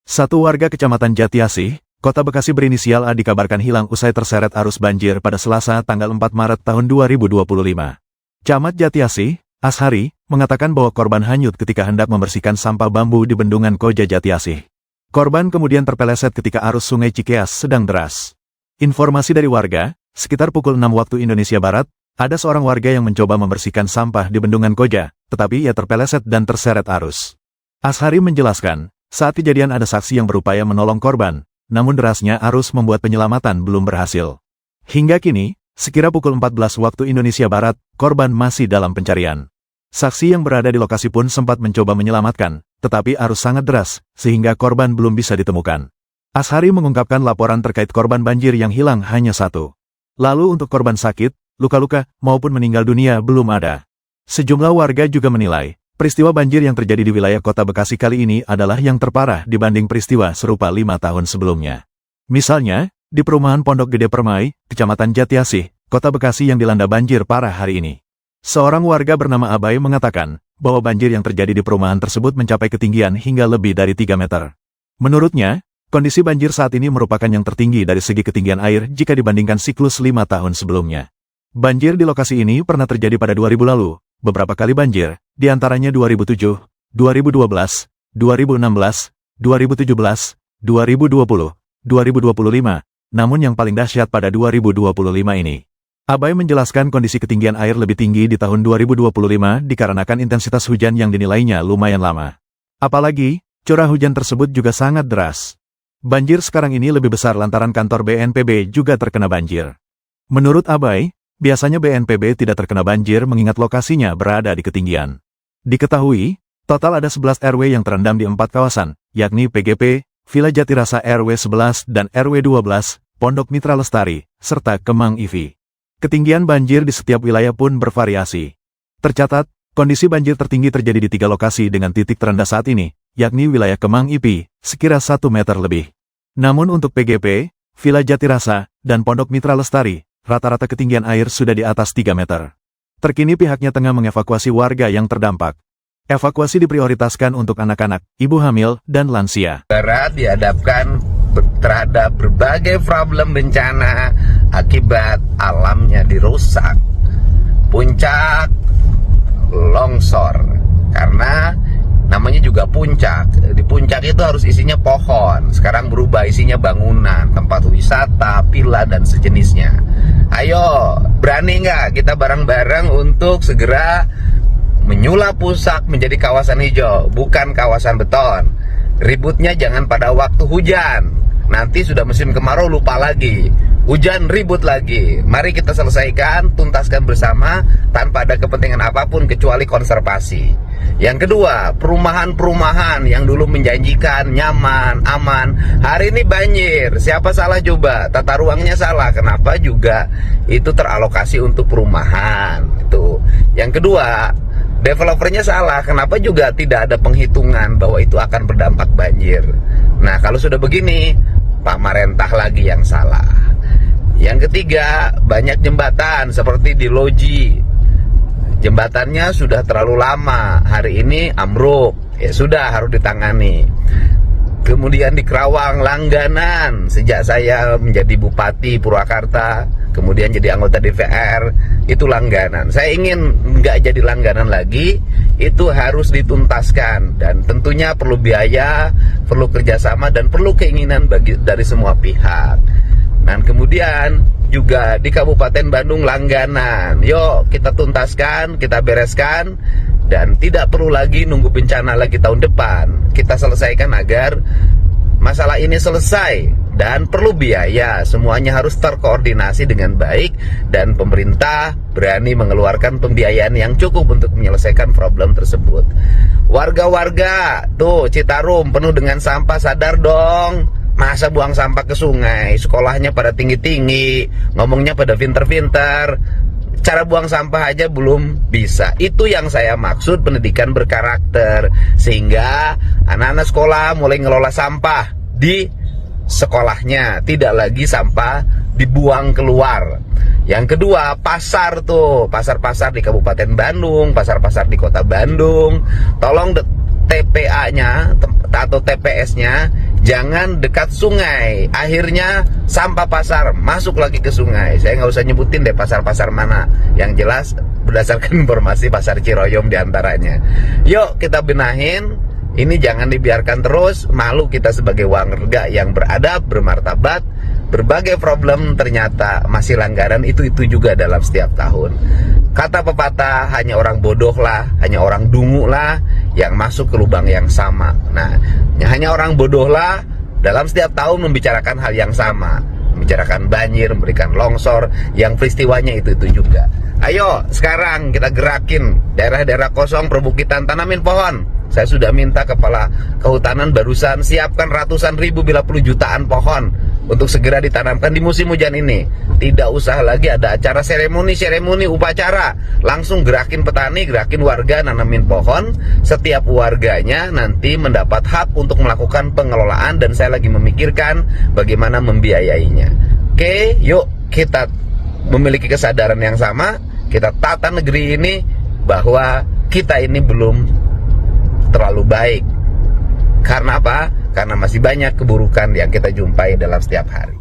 Satu warga Kecamatan Jatiasih, Kota Bekasi berinisial A dikabarkan hilang usai terseret arus banjir pada Selasa tanggal 4 Maret tahun 2025. Camat Jatiasih, Ashari, mengatakan bahwa korban hanyut ketika hendak membersihkan sampah bambu di Bendungan Koja Jatiasih. Korban kemudian terpeleset ketika arus Sungai Cikeas sedang deras. Informasi dari warga, sekitar pukul 6 waktu Indonesia Barat, ada seorang warga yang mencoba membersihkan sampah di Bendungan Koja, tetapi ia terpeleset dan terseret arus. Ashari menjelaskan, saat kejadian ada saksi yang berupaya menolong korban, namun derasnya arus membuat penyelamatan belum berhasil. Hingga kini, sekira pukul 14 waktu Indonesia Barat, korban masih dalam pencarian. Saksi yang berada di lokasi pun sempat mencoba menyelamatkan, tetapi arus sangat deras, sehingga korban belum bisa ditemukan. Ashari mengungkapkan laporan terkait korban banjir yang hilang hanya satu. Lalu untuk korban sakit, luka-luka, maupun meninggal dunia belum ada. Sejumlah warga juga menilai, peristiwa banjir yang terjadi di wilayah Kota Bekasi kali ini adalah yang terparah dibanding peristiwa serupa 5 tahun sebelumnya. Misalnya, di perumahan Pondok Gede Permai, Kecamatan Jatiasih, Kota Bekasi yang dilanda banjir parah hari ini. Seorang warga bernama Abai mengatakan bahwa banjir yang terjadi di perumahan tersebut mencapai ketinggian hingga lebih dari 3 meter. Menurutnya, kondisi banjir saat ini merupakan yang tertinggi dari segi ketinggian air jika dibandingkan siklus 5 tahun sebelumnya. Banjir di lokasi ini pernah terjadi pada 2000 lalu, beberapa kali banjir, di antaranya 2007, 2012, 2016, 2017, 2020, 2025, namun yang paling dahsyat pada 2025 ini. Abai menjelaskan kondisi ketinggian air lebih tinggi di tahun 2025 dikarenakan intensitas hujan yang dinilainya lumayan lama. Apalagi, curah hujan tersebut juga sangat deras. Banjir sekarang ini lebih besar lantaran kantor BNPB juga terkena banjir. Menurut Abai, biasanya BNPB tidak terkena banjir mengingat lokasinya berada di ketinggian. Diketahui, total ada 11 RW yang terendam di 4 kawasan, yakni PGP, Villa Jatirasa RW 11 dan RW 12, Pondok Mitra Lestari, serta Kemang IV. Ketinggian banjir di setiap wilayah pun bervariasi. Tercatat, kondisi banjir tertinggi terjadi di 3 lokasi dengan titik terendah saat ini, yakni wilayah Kemang IV, sekira 1 meter lebih. Namun untuk PGP, Villa Jatirasa, dan Pondok Mitra Lestari, rata-rata ketinggian air sudah di atas 3 meter. Terkini pihaknya tengah mengevakuasi warga yang terdampak. Evakuasi diprioritaskan untuk anak-anak, ibu hamil, dan lansia. Barat dihadapkan terhadap berbagai problem bencana akibat alamnya dirusak. Puncak longsor, karena namanya juga puncak. Di puncak itu harus isinya pohon. Sekarang berubah isinya bangunan, tempat wisata, villa, dan sejenisnya. Ayo, berani nggak kita bareng-bareng untuk segera menyulap Puncak menjadi kawasan hijau, bukan kawasan beton. Ributnya jangan pada waktu hujan. Nanti sudah musim kemarau lupa lagi. Hujan ribut lagi. Mari kita selesaikan, tuntaskan bersama tanpa ada kepentingan apapun kecuali konservasi. Yang kedua, perumahan-perumahan yang dulu menjanjikan nyaman, aman, hari ini banjir. Siapa salah coba? Tata ruangnya salah. Kenapa juga itu teralokasi untuk perumahan? Itu. Yang kedua, developernya salah. Kenapa juga tidak ada penghitungan bahwa itu akan berdampak banjir? Nah, kalau sudah begini, pemerintah lagi yang salah. Yang ketiga, banyak jembatan seperti di Loji. Jembatannya sudah terlalu lama, hari ini ambruk, ya sudah harus ditangani. Kemudian di Kerawang, langganan. Sejak saya menjadi Bupati Purwakarta, kemudian jadi anggota DPR, itu langganan. Saya ingin nggak jadi langganan lagi, itu harus dituntaskan. Dan tentunya perlu biaya, perlu kerjasama, dan perlu keinginan dari semua pihak. Dan kemudian juga di Kabupaten Bandung langganan. Yuk kita tuntaskan, kita bereskan, dan tidak perlu lagi nunggu bencana lagi tahun depan. Kita selesaikan agar masalah ini selesai, dan perlu biaya. Semuanya harus terkoordinasi dengan baik, dan pemerintah berani mengeluarkan pembiayaan yang cukup untuk menyelesaikan problem tersebut. Warga-warga tuh Citarum penuh dengan sampah, sadar dong. Masa buang sampah ke sungai, sekolahnya pada tinggi-tinggi, ngomongnya pada pinter-pinter, cara buang sampah aja belum bisa. Itu yang saya maksud pendidikan berkarakter, sehingga anak-anak sekolah mulai ngelola sampah di sekolahnya, tidak lagi sampah dibuang keluar. Yang kedua, pasar tuh, pasar-pasar di Kabupaten Bandung, pasar-pasar di Kota Bandung, tolong TPA-nya atau TPS-nya jangan dekat sungai. Akhirnya sampah pasar masuk lagi ke sungai. Saya nggak usah nyebutin deh pasar-pasar mana. Yang jelas berdasarkan informasi pasar Ciroyom diantaranya. Yuk kita benahin. Ini jangan dibiarkan terus. Malu kita sebagai warga yang beradab, bermartabat. Berbagai problem ternyata masih langgaran itu juga dalam setiap tahun. Kata pepatah, hanya orang bodoh lah, hanya orang dungu lah yang masuk ke lubang yang sama. Nah, hanya orang bodoh lah dalam setiap tahun membicarakan hal yang sama, membicarakan banjir, memberikan longsor, yang peristiwanya itu juga. Ayo sekarang kita gerakin daerah-daerah kosong perbukitan, tanamin pohon. Saya sudah minta kepala kehutanan barusan siapkan ratusan ribu bila perlu jutaan pohon untuk segera ditanamkan di musim hujan ini. Tidak usah lagi ada acara seremoni upacara. Langsung gerakin petani, gerakin warga nanamin pohon. Setiap warganya nanti mendapat hak untuk melakukan pengelolaan dan saya lagi memikirkan bagaimana membiayainya. Oke, yuk kita memiliki kesadaran yang sama. Kita tata negeri ini bahwa kita ini belum terlalu baik. Karena apa? Karena masih banyak keburukan yang kita jumpai dalam setiap hari.